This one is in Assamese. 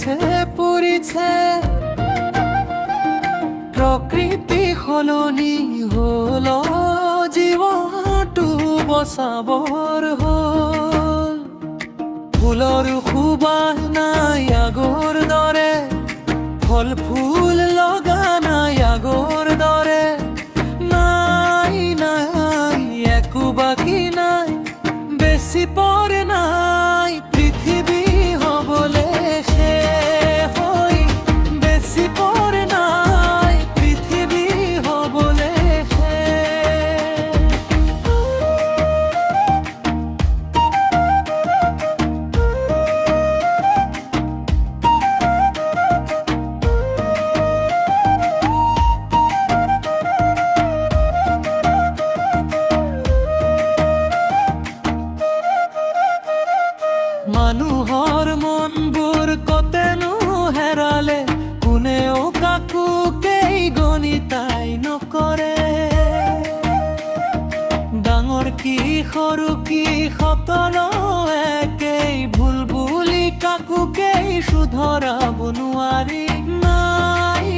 পুৰিছে পুৰিছে প্ৰকৃতি সলনি হ'ল জীৱনটো বচাবৰ হ'ল ফুলৰ সুবাস নাই আগৰ দৰে ফল ফুল লগা নাই আগৰ দৰে নাই নাই একো বাকী নাই বেছি পৰ নাই পৃথিৱী হ'বলে শেষ হৈ বেছি পৰ নাই পৃথিৱী হ'বলে মানুহৰ মনবোৰ কতেনো হেৰালে কোনেও কাকো কেই গণিতাই নকৰে ডাঙৰ কি সৰু কি সকলো একেই ভুল বুলি কাকো কেই শুধৰাব নোৱাৰি নাই